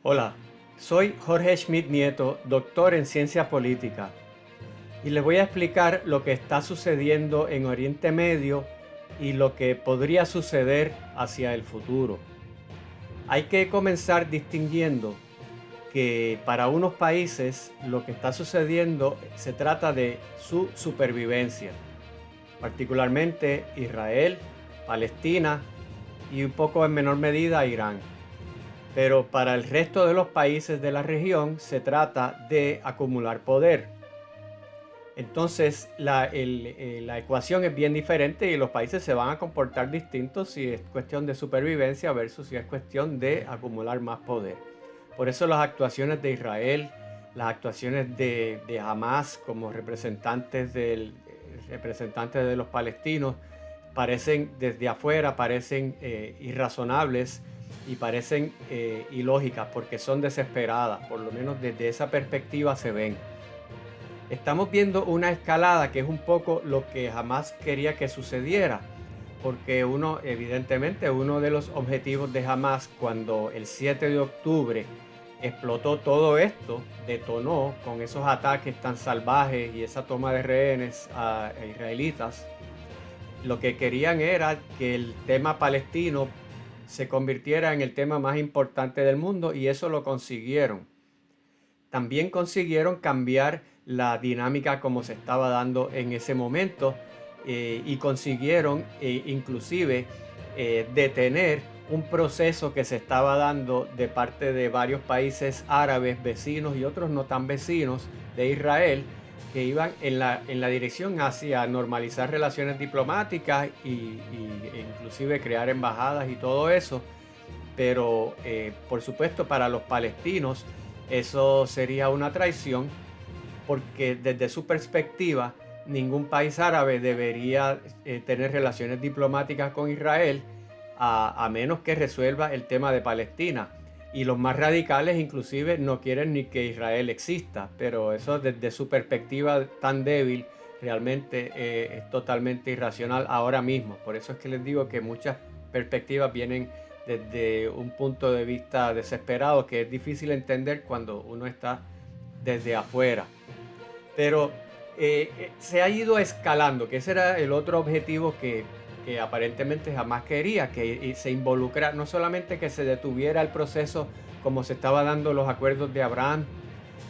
Hola, soy Jorge Schmidt Nieto, doctor en ciencia política, y les voy a explicar lo que está sucediendo en Oriente Medio y lo que podría suceder hacia el futuro. Hay que comenzar distinguiendo que para unos países lo que está sucediendo se trata de su supervivencia, particularmente Israel, Palestina y un poco en menor medida Irán. Pero para el resto de los países de la región se trata de acumular poder. Entonces la ecuación es bien diferente y los países se van a comportar distintos si es cuestión de supervivencia versus si es cuestión de acumular más poder. Por eso las actuaciones de Israel, las actuaciones de Hamas como representantes de los palestinos parecen desde afuera, parecen irrazonables y parecen ilógicas porque son desesperadas, por lo menos desde esa perspectiva se ven. Estamos viendo una escalada que es un poco lo que jamás quería que sucediera, porque evidentemente uno de los objetivos de Hamas cuando el 7 de octubre explotó todo esto, detonó con esos ataques tan salvajes y esa toma de rehenes a israelitas, lo que querían era que el tema palestino se convirtiera en el tema más importante del mundo y eso lo consiguieron. También consiguieron cambiar la dinámica como se estaba dando en ese momento y consiguieron inclusive detener un proceso que se estaba dando de parte de varios países árabes vecinos y otros no tan vecinos de Israel que iban en la dirección hacia normalizar relaciones diplomáticas e inclusive crear embajadas y todo eso. Pero por supuesto para los palestinos eso sería una traición porque desde su perspectiva ningún país árabe debería tener relaciones diplomáticas con Israel a menos que resuelva el tema de Palestina. Y los más radicales inclusive no quieren ni que Israel exista, pero eso desde su perspectiva tan débil realmente es totalmente irracional ahora mismo. Por eso es que les digo que muchas perspectivas vienen desde un punto de vista desesperado que es difícil entender cuando uno está desde afuera. Pero se ha ido escalando, que ese era el otro objetivo que aparentemente jamás quería, que se involucra, no solamente que se detuviera el proceso como se estaba dando los acuerdos de Abraham,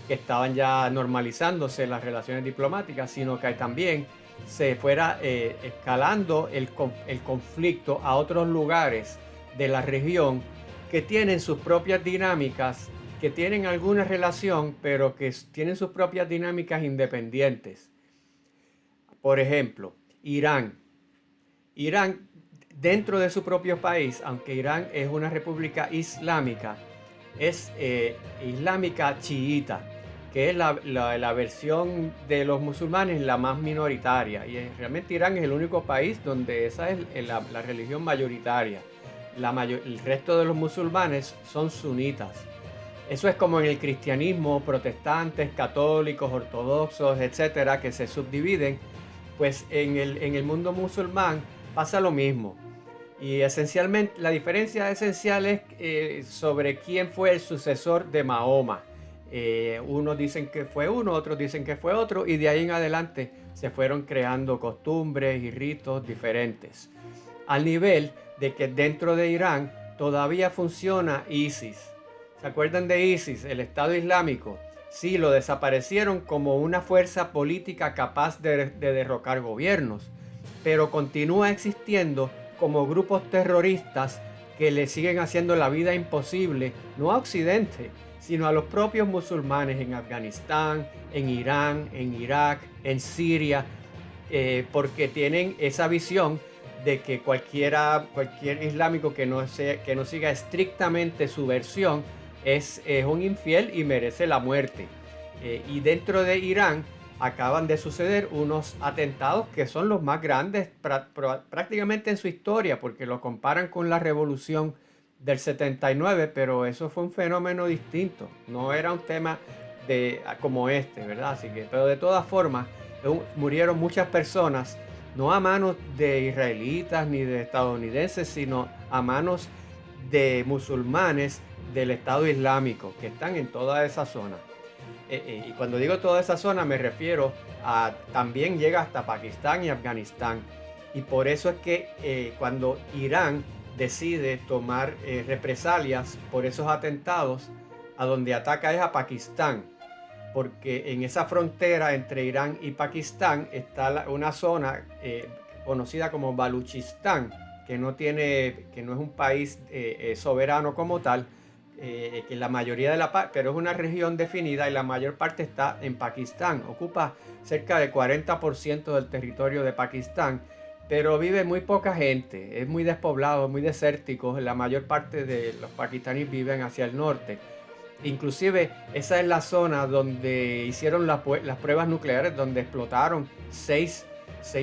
que estaban ya normalizándose las relaciones diplomáticas, sino que también se fuera escalando el conflicto a otros lugares de la región que tienen sus propias dinámicas, que tienen alguna relación, pero que tienen sus propias dinámicas independientes. Por ejemplo, Irán. Irán, dentro de su propio país, aunque Irán es una república islámica, es islámica chiita, que es la versión de los musulmanes la más minoritaria. Y realmente Irán es el único país donde esa es la religión mayoritaria. El resto de los musulmanes son sunitas. Eso es como en el cristianismo, protestantes, católicos, ortodoxos, etcétera, que se subdividen. Pues en el mundo musulmán pasa lo mismo. Y esencialmente, la diferencia esencial es sobre quién fue el sucesor de Mahoma. Unos dicen que fue uno, otros dicen que fue otro, y de ahí en adelante se fueron creando costumbres y ritos diferentes. Al nivel de que dentro de Irán todavía funciona ISIS. ¿Se acuerdan de ISIS, el Estado Islámico? Sí, lo desaparecieron como una fuerza política capaz de derrocar gobiernos, pero continúa existiendo como grupos terroristas que le siguen haciendo la vida imposible, no a Occidente, sino a los propios musulmanes en Afganistán, en Irán, en Irak, en Siria, porque tienen esa visión de que cualquier islámico que no siga estrictamente su versión es un infiel y merece la muerte. Y dentro de Irán acaban de suceder unos atentados que son los más grandes prácticamente en su historia, porque lo comparan con la revolución del 79, pero eso fue un fenómeno distinto, no era un tema como este, ¿verdad? Así que, pero de todas formas, murieron muchas personas, no a manos de israelitas ni de estadounidenses, sino a manos de musulmanes del Estado Islámico, que están en toda esa zona. Y cuando digo toda esa zona me refiero a también llega hasta Pakistán y Afganistán. Y por eso es que cuando Irán decide tomar represalias por esos atentados, a donde ataca es a Pakistán, porque en esa frontera entre Irán y Pakistán está una zona conocida como Baluchistán, que no es un país soberano como tal, que la mayoría de pero es una región definida y la mayor parte está en Pakistán. Ocupa cerca del 40% del territorio de Pakistán, pero vive muy poca gente, es muy despoblado, muy desértico. La mayor parte de los pakistaníes viven hacia el norte. Inclusive esa es la zona donde hicieron las pruebas nucleares, donde explotaron seis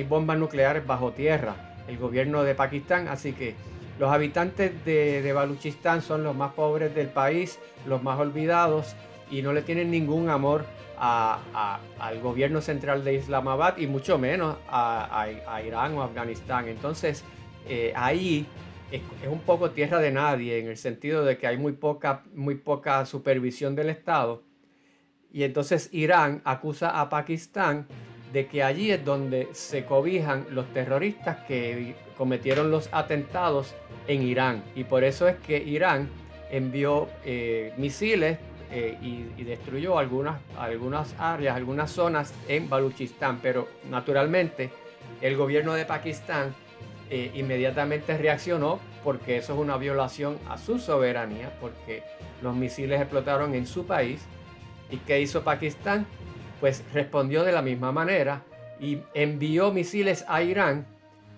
bombas nucleares bajo tierra, el gobierno de Pakistán. Así que los habitantes de Baluchistán son los más pobres del país, los más olvidados, y no le tienen ningún amor al gobierno central de Islamabad y mucho menos a Irán o Afganistán. Entonces ahí es un poco tierra de nadie, en el sentido de que hay muy poca supervisión del Estado. Y entonces Irán acusa a Pakistán de que allí es donde se cobijan los terroristas que cometieron los atentados en Irán. Y por eso es que Irán envió misiles y destruyó algunas áreas, algunas zonas en Baluchistán. Pero naturalmente el gobierno de Pakistán inmediatamente reaccionó, porque eso es una violación a su soberanía, porque los misiles explotaron en su país. ¿Y qué hizo Pakistán? Pues respondió de la misma manera y envió misiles a Irán,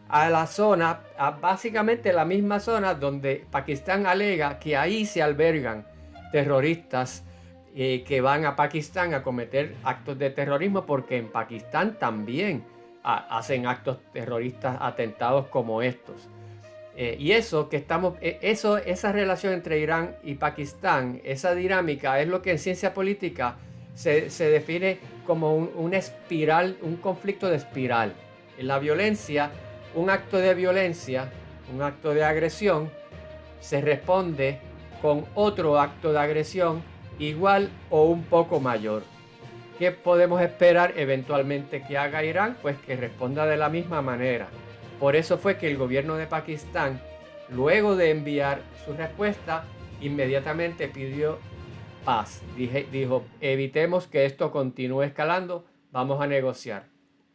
a la zona, a básicamente la misma zona donde Pakistán alega que ahí se albergan terroristas que van a Pakistán a cometer actos de terrorismo, porque en Pakistán también hacen actos terroristas, atentados como estos. Y eso que esa relación entre Irán y Pakistán, esa dinámica, es lo que en ciencia política se define como una espiral, un conflicto de espiral. En la violencia, un acto de violencia, un acto de agresión, se responde con otro acto de agresión igual o un poco mayor. ¿Qué podemos esperar eventualmente que haga Irán? Pues que responda de la misma manera. Por eso fue que el gobierno de Pakistán, luego de enviar su respuesta, inmediatamente pidió paz. Dijo, evitemos que esto continúe escalando, vamos a negociar.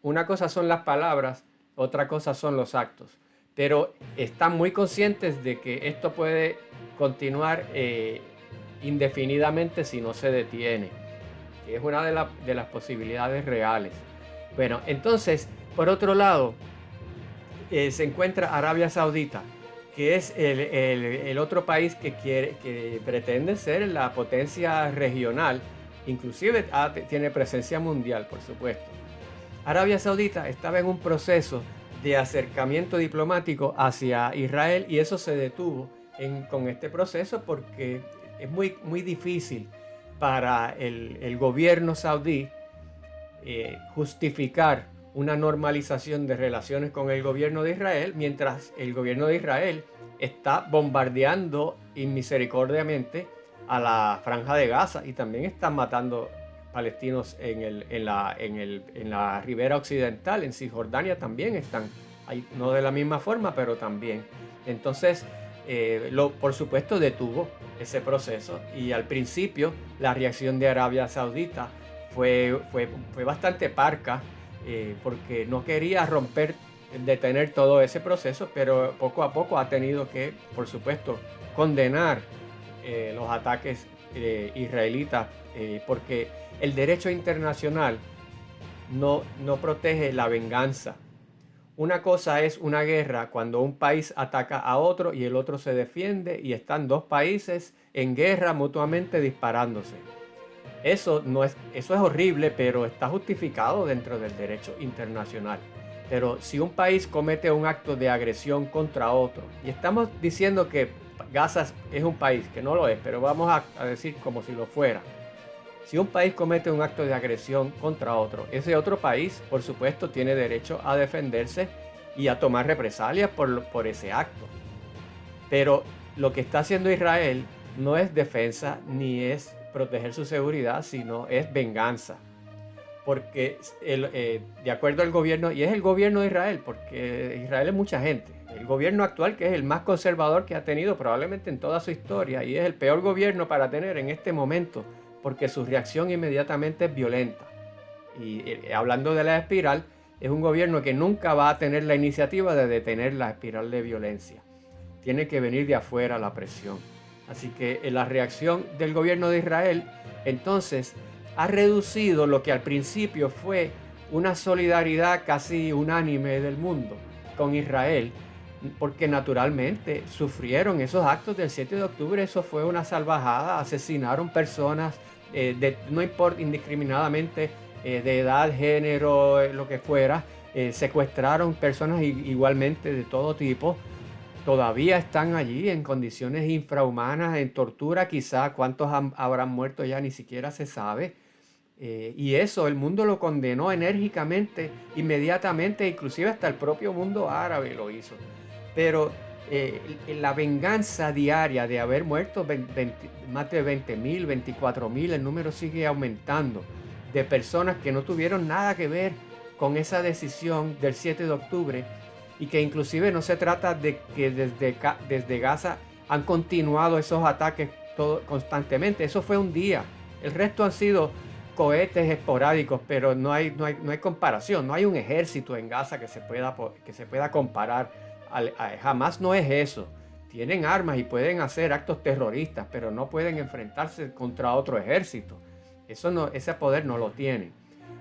Una cosa son las palabras, otra cosa son los actos. Pero están muy conscientes de que esto puede continuar indefinidamente si no se detiene. Que es una de las posibilidades reales. Bueno, entonces, por otro lado, se encuentra Arabia Saudita, que es el otro país que pretende ser la potencia regional, inclusive tiene presencia mundial, por supuesto. Arabia Saudita estaba en un proceso de acercamiento diplomático hacia Israel, y eso se detuvo con este proceso, porque es muy difícil para el gobierno saudí justificar una normalización de relaciones con el gobierno de Israel, mientras el gobierno de Israel está bombardeando inmisericordiamente a la Franja de Gaza, y también están matando palestinos en la ribera occidental, en Cisjordania también están, no de la misma forma, pero también. Entonces, por supuesto, detuvo ese proceso, y al principio la reacción de Arabia Saudita fue bastante parca, porque no quería detener todo ese proceso, pero poco a poco ha tenido que, por supuesto, condenar los ataques israelitas, porque el derecho internacional no protege la venganza. Una cosa es una guerra cuando un país ataca a otro y el otro se defiende, y están dos países en guerra mutuamente disparándose. Eso es horrible, pero está justificado dentro del derecho internacional. Pero si un país comete un acto de agresión contra otro, y estamos diciendo que Gaza es un país, que no lo es, pero vamos a decir como si lo fuera. Si un país comete un acto de agresión contra otro, ese otro país, por supuesto, tiene derecho a defenderse y a tomar represalias por ese acto. Pero lo que está haciendo Israel no es defensa ni es proteger su seguridad, sino es venganza. Porque de acuerdo al gobierno, y es el gobierno de Israel, porque Israel es mucha gente, el gobierno actual, que es el más conservador que ha tenido probablemente en toda su historia, y es el peor gobierno para tener en este momento, porque su reacción inmediatamente es violenta. Y hablando de la espiral, es un gobierno que nunca va a tener la iniciativa de detener la espiral de violencia. Tiene que venir de afuera la presión. Así que la reacción del gobierno de Israel, entonces, ha reducido lo que al principio fue una solidaridad casi unánime del mundo con Israel, porque naturalmente sufrieron esos actos del 7 de octubre. Eso fue una salvajada, asesinaron personas, no importa, indiscriminadamente, de edad, género, lo que fuera, secuestraron personas igualmente de todo tipo. Todavía están allí en condiciones infrahumanas, en tortura, quizá cuántos habrán muerto ya ni siquiera se sabe. Y eso el mundo lo condenó enérgicamente, inmediatamente, inclusive hasta el propio mundo árabe lo hizo. Pero la venganza diaria de haber muerto más de 20.000, 24.000, el número sigue aumentando, de personas que no tuvieron nada que ver con esa decisión del 7 de octubre, y que inclusive no se trata de que desde Gaza han continuado esos ataques constantemente. Eso fue un día. El resto han sido cohetes esporádicos, pero no hay comparación. No hay un ejército en Gaza que se pueda comparar. Jamás no es eso. Tienen armas y pueden hacer actos terroristas, pero no pueden enfrentarse contra otro ejército. Ese poder no lo tienen.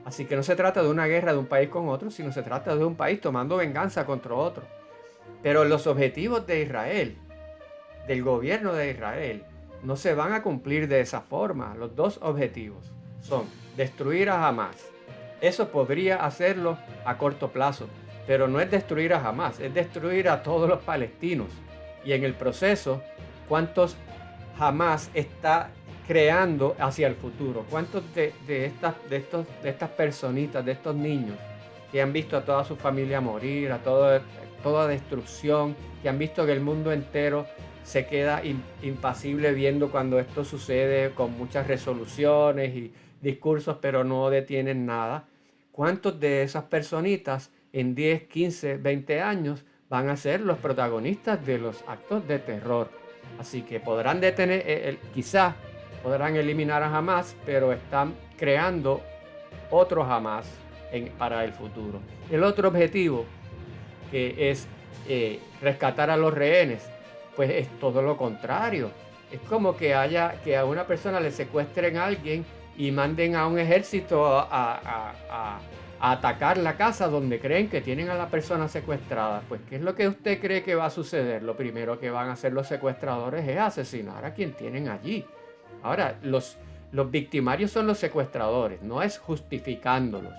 Así que no se trata de una guerra de un país con otro, sino se trata de un país tomando venganza contra otro. Pero los objetivos de Israel, del gobierno de Israel, no se van a cumplir de esa forma. Los dos objetivos son destruir a Hamás. Eso podría hacerlo a corto plazo, pero no es destruir a Hamás, es destruir a todos los palestinos. Y en el proceso, ¿cuántos Hamás está creando hacia el futuro? ¿Cuántos de estas personitas, de estos niños que han visto a toda su familia morir, a toda destrucción, que han visto que el mundo entero se queda impasible viendo cuando esto sucede, con muchas resoluciones y discursos, pero no detienen nada? ¿Cuántos de esas personitas en 10, 15, 20 años van a ser los protagonistas de los actos de terror? Así que podrán detener, quizá podrán eliminar a Hamás, pero están creando otro Hamás para el futuro. El otro objetivo, que es rescatar a los rehenes, pues es todo lo contrario. Es como que a una persona le secuestren a alguien y manden a un ejército a atacar la casa donde creen que tienen a la persona secuestrada. Pues, ¿qué es lo que usted cree que va a suceder? Lo primero que van a hacer los secuestradores es asesinar a quien tienen allí. Ahora, los victimarios son los secuestradores, no es justificándolos.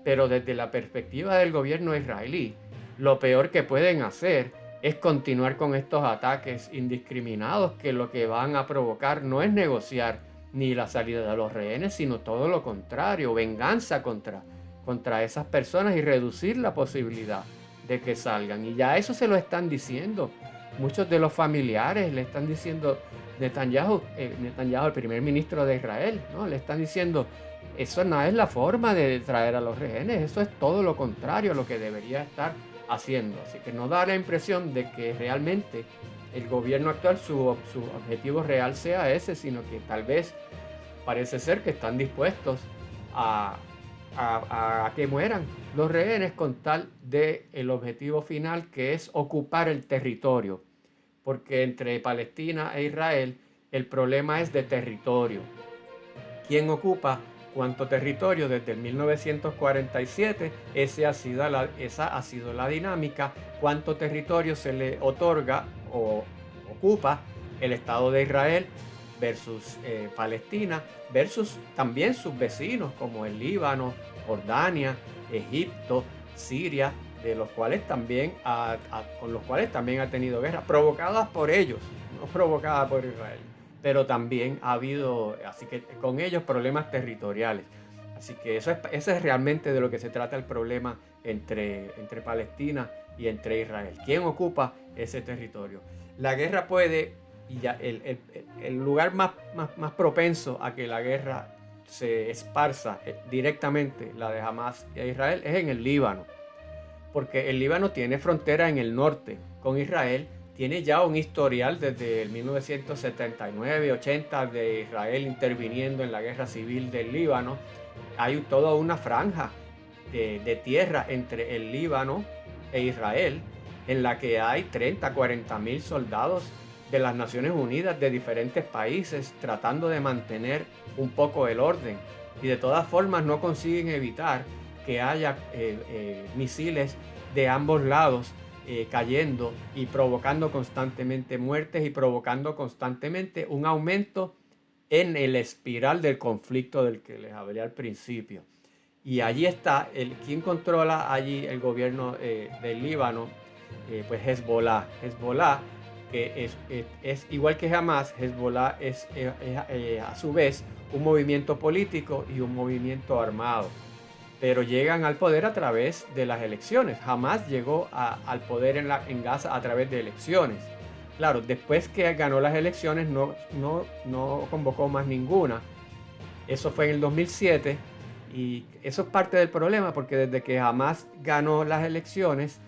Pero desde la perspectiva del gobierno israelí, lo peor que pueden hacer es continuar con estos ataques indiscriminados, que lo que van a provocar no es negociar ni la salida de los rehenes, sino todo lo contrario, venganza contra esas personas y reducir la posibilidad de que salgan. Y ya eso se lo están diciendo. Muchos de los familiares le están diciendo, Netanyahu, el primer ministro de Israel, ¿no? Le están diciendo, eso no es la forma de traer a los rehenes, eso es todo lo contrario a lo que debería estar haciendo. Así que no da la impresión de que realmente el gobierno actual, su objetivo real sea ese, sino que tal vez parece ser que están dispuestos a que mueran los rehenes con tal de el objetivo final, que es ocupar el territorio. Porque entre Palestina e Israel el problema es de territorio. ¿Quién ocupa cuánto territorio? Desde el 1947 esa ha sido la dinámica. ¿Cuánto territorio se le otorga o ocupa el Estado de Israel versus Palestina, versus también sus vecinos como el Líbano, Jordania, Egipto, Siria, de los cuales también con los cuales también ha tenido guerras provocadas por ellos, no provocadas por Israel, pero también ha habido, así que con ellos, problemas territoriales. Así que eso es realmente de lo que se trata el problema entre Palestina y entre Israel. ¿Quién ocupa ese territorio? La guerra puede y ya el lugar más propenso a que la guerra se esparza directamente, la de Hamas a Israel, es en el Líbano, porque el Líbano tiene frontera en el norte con Israel, tiene ya un historial desde el 1979-80 de Israel interviniendo en la guerra civil del Líbano. Hay toda una franja de tierra entre el Líbano e Israel, en la que hay 30-40 mil soldados de las Naciones Unidas de diferentes países tratando de mantener un poco el orden, y de todas formas no consiguen evitar que haya misiles de ambos lados cayendo y provocando constantemente muertes y provocando constantemente un aumento en el espiral del conflicto del que les hablé al principio. Y allí está, ¿quién controla allí el gobierno del Líbano? Pues Hezbollah. Hezbollah, que es igual que Hamas, Hezbollah es a su vez un movimiento político y un movimiento armado, pero llegan al poder a través de las elecciones. Hamas llegó al poder en Gaza a través de elecciones. Claro, después que ganó las elecciones no convocó más ninguna. Eso fue en el 2007 y eso es parte del problema, porque desde que Hamas ganó las elecciones,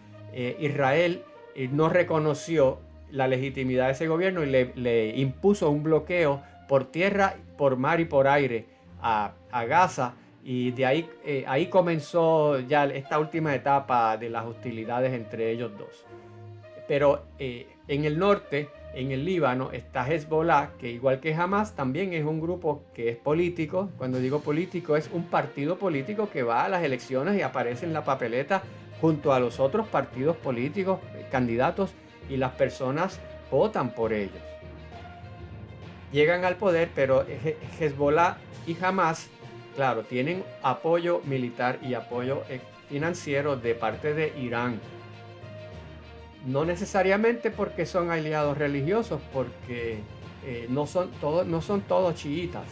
Israel no reconoció la legitimidad de ese gobierno y le impuso un bloqueo por tierra, por mar y por aire a Gaza, y de ahí comenzó ya esta última etapa de las hostilidades entre ellos dos. Pero en el norte, en el Líbano, está Hezbollah, que igual que Hamas también es un grupo que es político. Cuando digo político, es un partido político que va a las elecciones y aparece en la papeleta junto a los otros partidos políticos, candidatos, y las personas votan por ellos. Llegan al poder, pero Hezbollah y Hamas, claro, tienen apoyo militar y apoyo financiero de parte de Irán. No necesariamente porque son aliados religiosos, porque no son todos chiitas.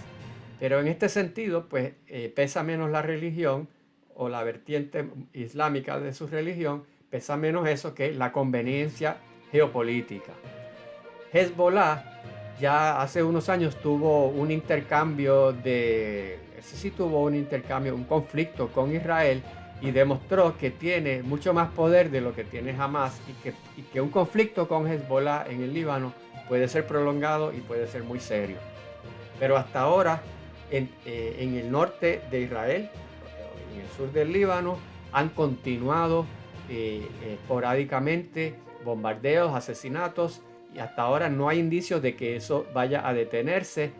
Pero en este sentido, pues pesa menos la religión o la vertiente islámica de su religión, pesa menos eso que la conveniencia geopolítica. Hezbollah ya hace unos años tuvo un conflicto con Israel, y demostró que tiene mucho más poder de lo que tiene Hamas, y que un conflicto con Hezbollah en el Líbano puede ser prolongado y puede ser muy serio. Pero hasta ahora, en el norte de Israel, en el sur del Líbano, han continuado esporádicamente bombardeos, asesinatos, y hasta ahora no hay indicios de que eso vaya a detenerse,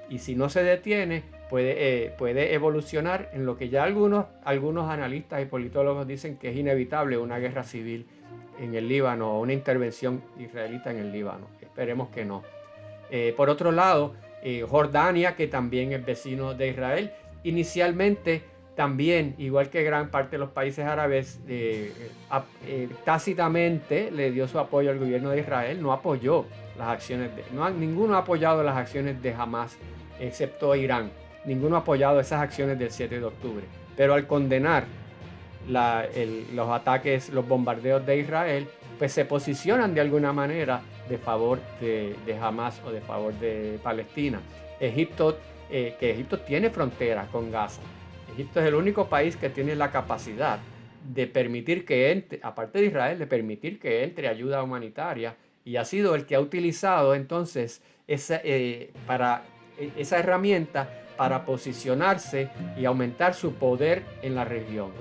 y si no se detiene, puede evolucionar en lo que ya algunos analistas y politólogos dicen que es inevitable, una guerra civil en el Líbano o una intervención israelita en el Líbano. Esperemos que no. Por otro lado, Jordania, que también es vecino de Israel, inicialmente también, igual que gran parte de los países árabes, tácitamente le dio su apoyo al gobierno de Israel. No apoyó las acciones ninguno ha apoyado las acciones de Hamas, excepto Irán. Ninguno ha apoyado esas acciones del 7 de octubre. Pero al condenar los ataques, los bombardeos de Israel, pues se posicionan de alguna manera de favor de Hamas o de favor de Palestina. Egipto tiene frontera con Gaza. Egipto es el único país que tiene la capacidad de permitir que entre, aparte de Israel, de permitir que entre ayuda humanitaria, y ha sido el que ha utilizado entonces esa herramienta para posicionarse y aumentar su poder en la región.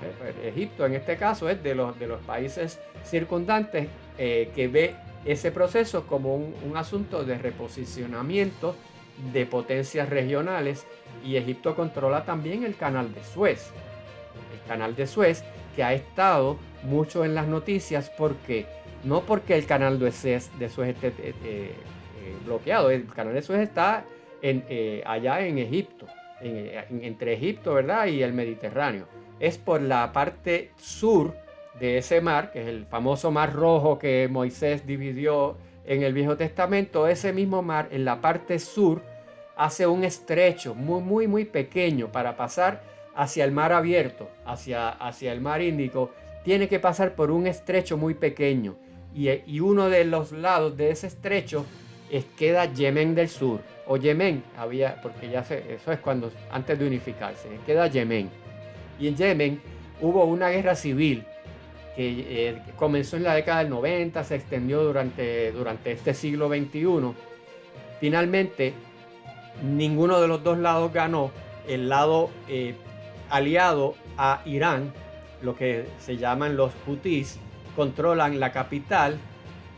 Egipto en este caso es de los países circundantes que ve ese proceso como un asunto de reposicionamiento de potencias regionales, y Egipto controla también el canal de Suez. El canal de Suez, que ha estado mucho en las noticias, no porque el canal de Suez esté bloqueado. El canal de Suez está allá en Egipto, entre Egipto, ¿verdad?, y el Mediterráneo. Es por la parte sur de ese mar, que es el famoso Mar Rojo que Moisés dividió en el Viejo Testamento. Ese mismo mar, en la parte sur, hace un estrecho muy, muy, muy pequeño para pasar hacia el mar abierto, hacia el mar Índico. Tiene que pasar por un estrecho muy pequeño, y uno de los lados de ese estrecho queda Yemen del Sur, o Yemen, porque eso es cuando, antes de unificarse, queda Yemen. Y en Yemen hubo una guerra civil que comenzó en la década del 90, se extendió durante este siglo XXI. Finalmente, ninguno de los dos lados ganó. El lado aliado a Irán, lo que se llaman los Hutis, controlan la capital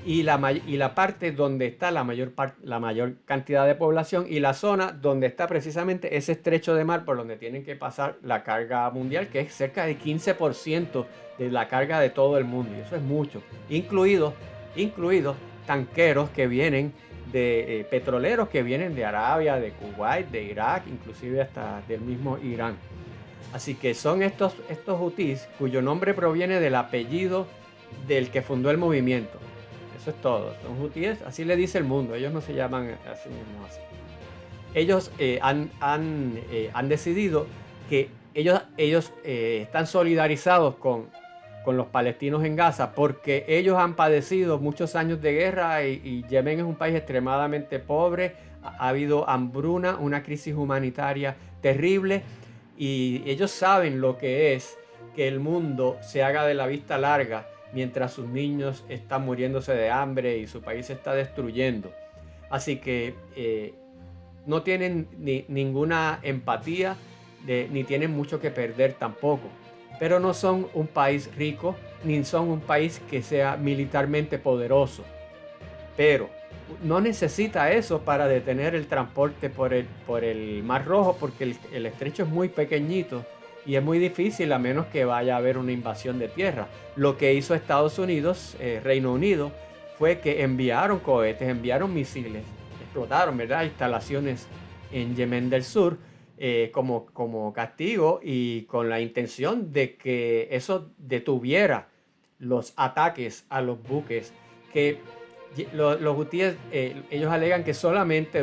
y la parte donde está la mayor cantidad de población, y la zona donde está precisamente ese estrecho de mar por donde tienen que pasar la carga mundial, que es cerca de 15% de la carga de todo el mundo. Y eso es mucho, incluidos tanqueros que vienen de petroleros que vienen de Arabia, de Kuwait, de Irak, inclusive hasta del mismo Irán. Así que son estos hutíes cuyo nombre proviene del apellido del que fundó el movimiento. Eso es todo. Son hutíes, así le dice el mundo. Ellos no se llaman así mismo así. Ellos han decidido que ellos están solidarizados con los palestinos en Gaza porque ellos han padecido muchos años de guerra y Yemen es un país extremadamente pobre. Ha habido hambruna, una crisis humanitaria terrible, y ellos saben lo que es que el mundo se haga de la vista larga mientras sus niños están muriéndose de hambre y su país se está destruyendo. Así que no tienen ninguna empatía, ni tienen mucho que perder tampoco. Pero no son un país rico, ni son un país que sea militarmente poderoso. Pero no necesita eso para detener el transporte por el Mar Rojo, porque el estrecho es muy pequeñito y es muy difícil a menos que vaya a haber una invasión de tierra. Lo que hizo Estados Unidos, Reino Unido, fue que enviaron cohetes, enviaron misiles, explotaron, ¿verdad?, instalaciones en Yemen del Sur como castigo y con la intención de que eso detuviera los ataques a los buques que los hutíes, ellos alegan que solamente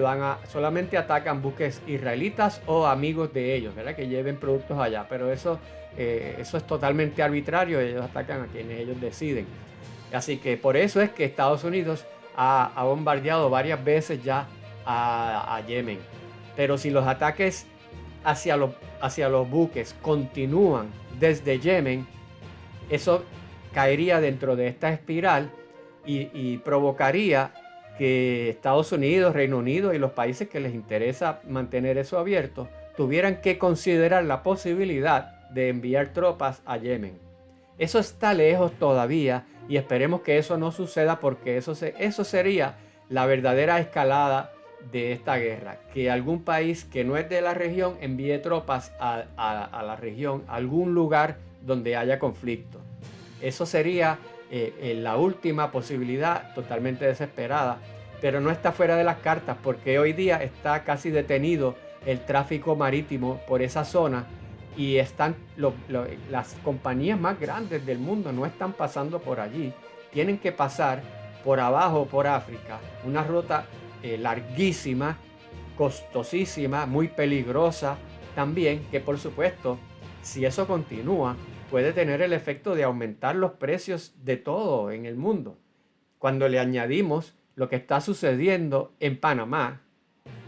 atacan buques israelitas o amigos de ellos, ¿verdad?, que lleven productos allá, pero eso es totalmente arbitrario. Ellos atacan a quienes ellos deciden. Así que por eso es que Estados Unidos ha bombardeado varias veces ya a Yemen. Pero si los ataques hacia los buques continúan desde Yemen, eso caería dentro de esta espiral y provocaría que Estados Unidos, Reino Unido y los países que les interesa mantener eso abierto tuvieran que considerar la posibilidad de enviar tropas a Yemen. Eso está lejos todavía y esperemos que eso no suceda, porque eso sería la verdadera escalada de esta guerra, que algún país que no es de la región envíe tropas a la región, a algún lugar donde haya conflicto. Eso sería la última posibilidad, totalmente desesperada, pero no está fuera de las cartas, porque hoy día está casi detenido el tráfico marítimo por esa zona y están las compañías más grandes del mundo no están pasando por allí, tienen que pasar por abajo, por África, una ruta larguísima, costosísima, muy peligrosa también, que por supuesto, si eso continúa, puede tener el efecto de aumentar los precios de todo en el mundo. Cuando le añadimos lo que está sucediendo en Panamá,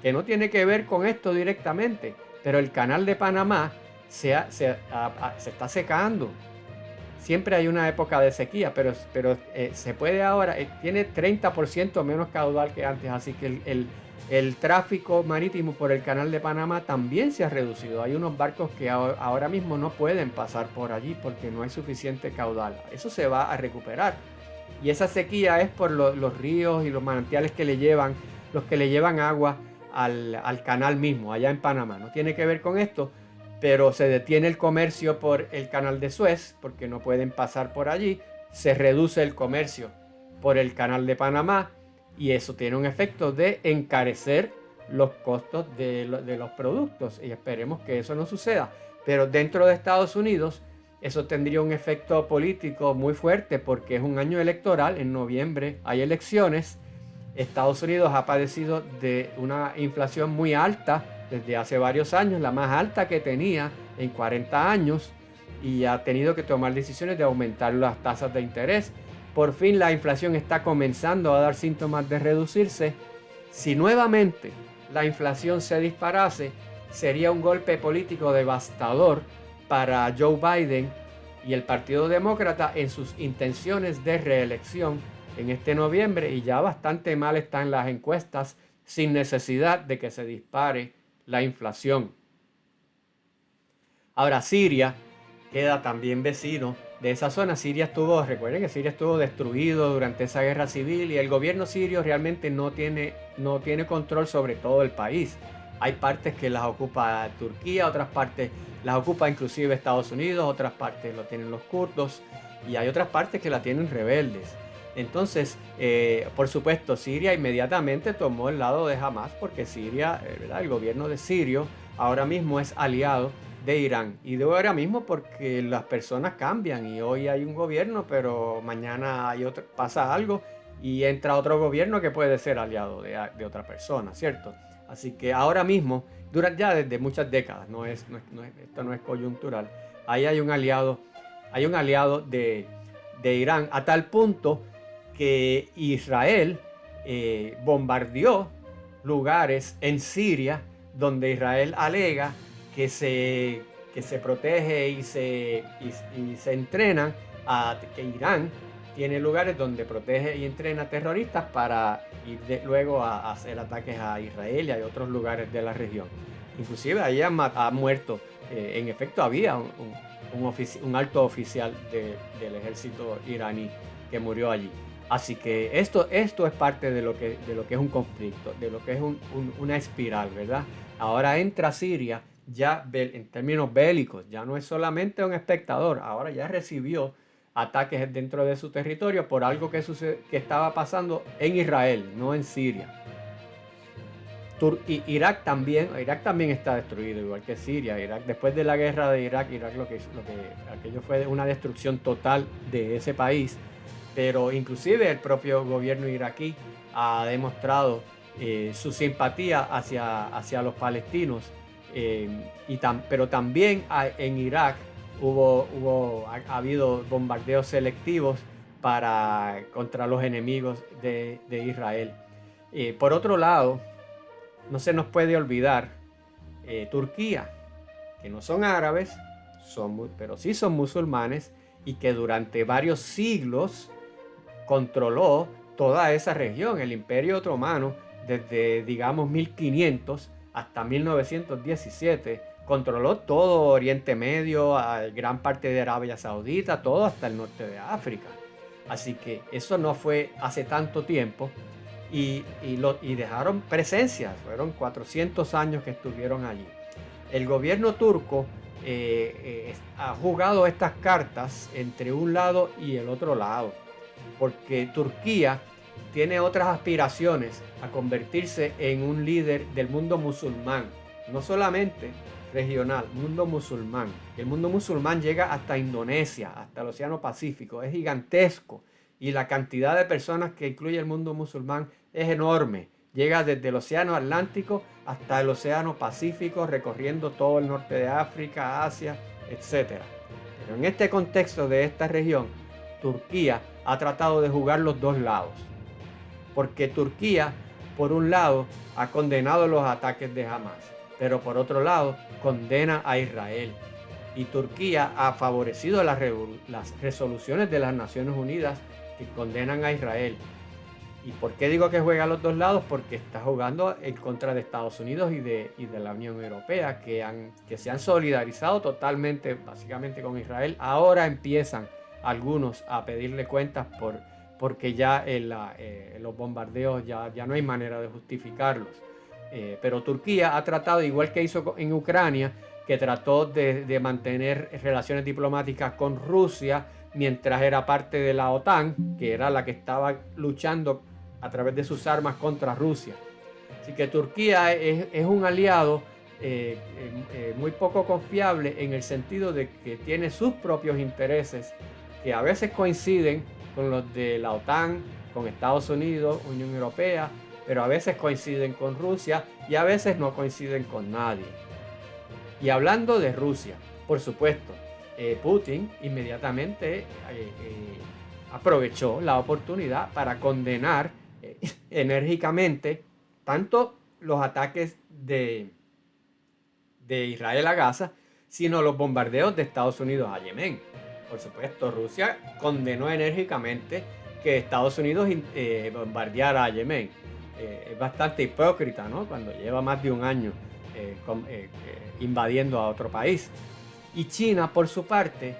que no tiene que ver con esto directamente, pero el canal de Panamá se está secando. Siempre hay una época de sequía, pero se puede ahora, tiene 30% menos caudal que antes, así que el tráfico marítimo por el canal de Panamá también se ha reducido. Hay unos barcos que ahora mismo no pueden pasar por allí porque no hay suficiente caudal. Eso se va a recuperar. Y esa sequía es por los ríos y los manantiales que le llevan agua al canal mismo, allá en Panamá. No tiene que ver con esto, pero se detiene el comercio por el canal de Suez porque no pueden pasar por allí. Se reduce el comercio por el canal de Panamá y eso tiene un efecto de encarecer los costos de los productos, y esperemos que eso no suceda. Pero dentro de Estados Unidos eso tendría un efecto político muy fuerte porque es un año electoral. En noviembre hay elecciones. Estados Unidos ha padecido de una inflación muy alta desde hace varios años, la más alta que tenía en 40 años, y ha tenido que tomar decisiones de aumentar las tasas de interés. Por fin la inflación está comenzando a dar síntomas de reducirse Si nuevamente la inflación se disparase, sería un golpe político devastador para Joe Biden y el Partido Demócrata en sus intenciones de reelección en este noviembre, y ya bastante mal están las encuestas sin necesidad de que se dispare la inflación. Ahora, Siria queda también vecino de esa zona. Recuerden que Siria estuvo destruido durante esa guerra civil, y el gobierno sirio realmente no tiene control sobre todo el país. Hay partes que las ocupa Turquía, otras partes las ocupa inclusive Estados Unidos, otras partes lo tienen los kurdos, y hay otras partes que la tienen rebeldes. Entonces, por supuesto, Siria inmediatamente tomó el lado de Hamas, porque Siria, ¿verdad? El gobierno de Sirio ahora mismo es aliado de Irán. Y de ahora mismo porque las personas cambian, y hoy hay un gobierno, pero mañana pasa algo y entra otro gobierno que puede ser aliado de otra persona, ¿cierto? Así que ahora mismo, ya desde muchas décadas, esto no es coyuntural, ahí hay un aliado de Irán, a tal punto que Israel bombardeó lugares en Siria donde Israel alega que se protege y se entrenan, que Irán tiene lugares donde protege y entrena terroristas para ir luego a hacer ataques a Israel y a otros lugares de la región. Inclusive ahí ha muerto, en efecto había un alto oficial del ejército iraní que murió allí. Así que esto es parte de lo que es un conflicto, de lo que es una espiral, ¿verdad? Ahora entra Siria ya en términos bélicos, ya no es solamente un espectador, ahora ya recibió ataques dentro de su territorio por algo que estaba pasando en Israel, no en Siria. Irak también está destruido, igual que Siria. Irak, después de la guerra de Irak aquello fue una destrucción total de ese país. Pero inclusive el propio gobierno iraquí ha demostrado su simpatía hacia los palestinos, pero también en Irak ha habido bombardeos selectivos contra los enemigos de Israel. Por otro lado, no se nos puede olvidar Turquía, que no son árabes, pero sí son musulmanes, y que durante varios siglos controló toda esa región. El Imperio Otomano, desde digamos 1500 hasta 1917, controló todo Oriente Medio, gran parte de Arabia Saudita, todo hasta el norte de África. Así que eso no fue hace tanto tiempo, y dejaron presencia. Fueron 400 años que estuvieron allí. El gobierno turco ha jugado estas cartas entre un lado y el otro lado, porque Turquía tiene otras aspiraciones a convertirse en un líder del mundo musulmán, no solamente regional, mundo musulmán. El mundo musulmán llega hasta Indonesia, hasta el Océano Pacífico, es gigantesco, y la cantidad de personas que incluye el mundo musulmán es enorme. Llega desde el Océano Atlántico hasta el Océano Pacífico, recorriendo todo el norte de África, Asia, etc. Pero en este contexto de esta región, Turquía ha tratado de jugar los dos lados, porque Turquía, por un lado, ha condenado los ataques de Hamas, pero por otro lado, condena a Israel. Y Turquía ha favorecido las resoluciones de las Naciones Unidas que condenan a Israel. ¿Y por qué digo que juega a los dos lados? Porque está jugando en contra de Estados Unidos y de la Unión Europea, que se han solidarizado totalmente, básicamente, con Israel. Ahora empiezan algunos a pedirle cuentas porque ya los bombardeos ya no hay manera de justificarlos. Pero Turquía ha tratado, igual que hizo en Ucrania, que trató de mantener relaciones diplomáticas con Rusia mientras era parte de la OTAN, que era la que estaba luchando a través de sus armas contra Rusia. Así que Turquía es un aliado muy poco confiable, en el sentido de que tiene sus propios intereses, que a veces coinciden con los de la OTAN, con Estados Unidos, Unión Europea, pero a veces coinciden con Rusia y a veces no coinciden con nadie. Y hablando de Rusia, por supuesto, Putin inmediatamente aprovechó la oportunidad para condenar enérgicamente tanto los ataques de Israel a Gaza, sino los bombardeos de Estados Unidos a Yemen. Por supuesto, Rusia condenó enérgicamente que Estados Unidos bombardeara a Yemen. Es bastante hipócrita, ¿no? Cuando lleva más de un año invadiendo a otro país. Y China, por su parte,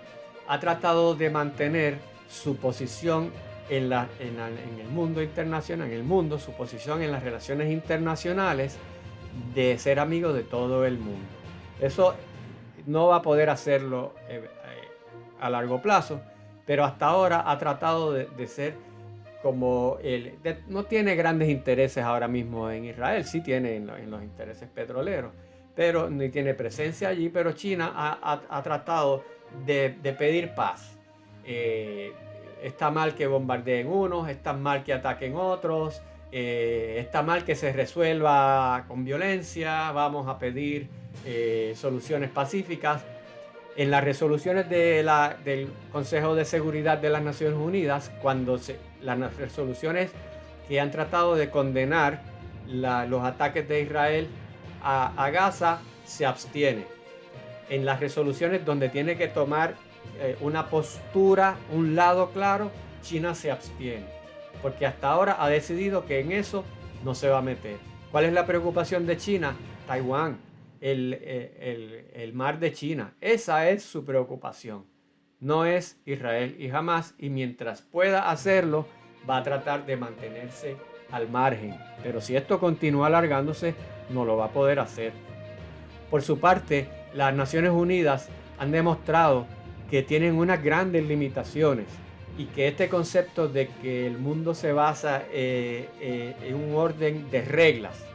ha tratado de mantener su posición en el mundo internacional, su posición en las relaciones internacionales, de ser amigo de todo el mundo. Eso no va a poder hacerlo a largo plazo, pero hasta ahora ha tratado de ser como no tiene grandes intereses ahora mismo en Israel, sí tiene en los intereses petroleros, pero ni tiene presencia allí. Pero China ha tratado de pedir paz. Está mal que bombardeen unos, está mal que ataquen otros, está mal que se resuelva con violencia, vamos a pedir soluciones pacíficas. En las resoluciones del Consejo de Seguridad de las Naciones Unidas, las resoluciones que han tratado de condenar los ataques de Israel a Gaza, se abstiene. En las resoluciones donde tiene que tomar una postura, un lado claro, China se abstiene, porque hasta ahora ha decidido que en eso no se va a meter. ¿Cuál es la preocupación de China? Taiwán, el mar de China. Esa es su preocupación, no es Israel y Hamás, y mientras pueda hacerlo va a tratar de mantenerse al margen, pero si esto continúa alargándose no lo va a poder hacer. Por su parte, las Naciones Unidas han demostrado que tienen unas grandes limitaciones y que este concepto de que el mundo se basa en un orden de reglas,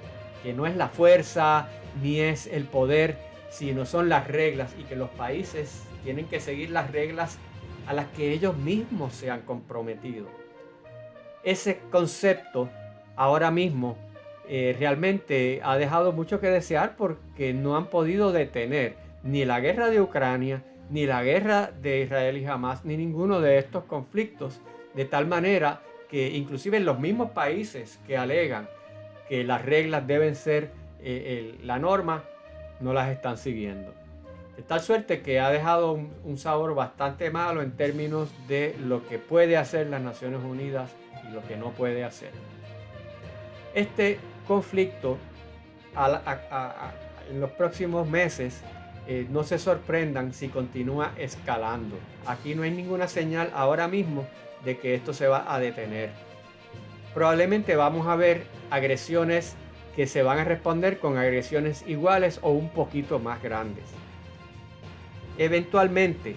que no es la fuerza ni es el poder, sino son las reglas, y que los países tienen que seguir las reglas a las que ellos mismos se han comprometido. Ese concepto ahora mismo realmente ha dejado mucho que desear, porque no han podido detener ni la guerra de Ucrania, ni la guerra de Israel y Hamás, ni ninguno de estos conflictos, de tal manera que inclusive los mismos países que alegan que las reglas deben ser la norma, no las están siguiendo. De tal suerte que ha dejado un sabor bastante malo en términos de lo que puede hacer las Naciones Unidas y lo que no puede hacer. Este conflicto en los próximos meses, no se sorprendan si continúa escalando. Aquí no hay ninguna señal ahora mismo de que esto se va a detener. Probablemente vamos a ver agresiones que se van a responder con agresiones iguales o un poquito más grandes. Eventualmente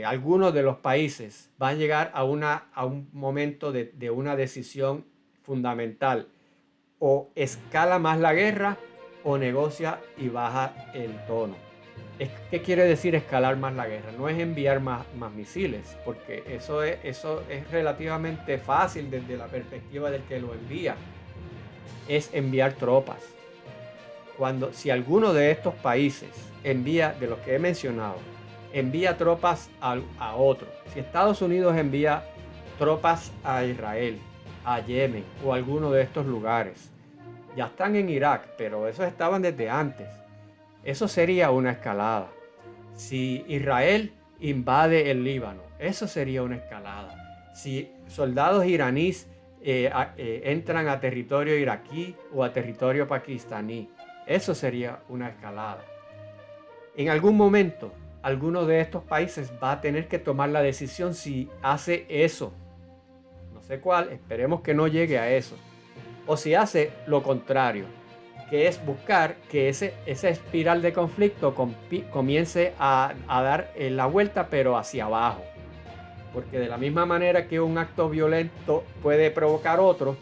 algunos de los países van a llegar a un momento de una decisión fundamental: o escala más la guerra o negocia y baja el tono. ¿Qué quiere decir escalar más la guerra? No es enviar más misiles, porque eso es relativamente fácil desde la perspectiva del que lo envía. Es enviar tropas. Si alguno de estos países envía, de los que he mencionado, envía tropas a otro, si Estados Unidos envía tropas a Israel, a Yemen o a alguno de estos lugares, ya están en Irak, pero esos estaban desde antes. Eso sería una escalada. Si Israel invade el Líbano, eso sería una escalada. Si soldados iraníes entran a territorio iraquí o a territorio pakistaní, eso sería una escalada. En algún momento, alguno de estos países va a tener que tomar la decisión si hace eso. No sé cuál, esperemos que no llegue a eso. O si hace lo contrario, que es buscar que esa espiral de conflicto comience a dar la vuelta, pero hacia abajo. Porque de la misma manera que un acto violento puede provocar otro,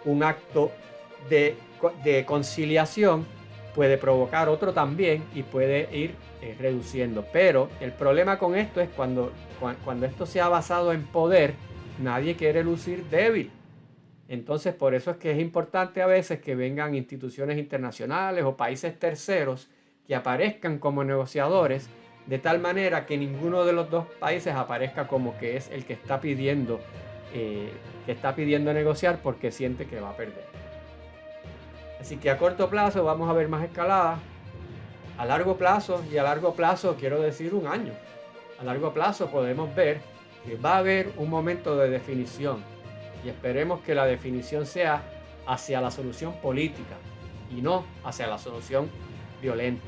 un acto de conciliación puede provocar otro también y puede ir reduciendo. Pero el problema con esto es cuando esto se ha basado en poder, nadie quiere lucir débil. Entonces, por eso es que es importante a veces que vengan instituciones internacionales o países terceros que aparezcan como negociadores, de tal manera que ninguno de los dos países aparezca como que es el que está pidiendo negociar porque siente que va a perder. Así que a corto plazo vamos a ver más escalada. A largo plazo, y a largo plazo quiero decir un año, a largo plazo podemos ver que va a haber un momento de definición y esperemos que la definición sea hacia la solución política y no hacia la solución violenta.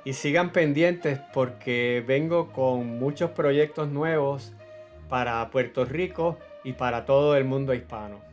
Y sigan pendientes porque vengo con muchos proyectos nuevos para Puerto Rico y para todo el mundo hispano.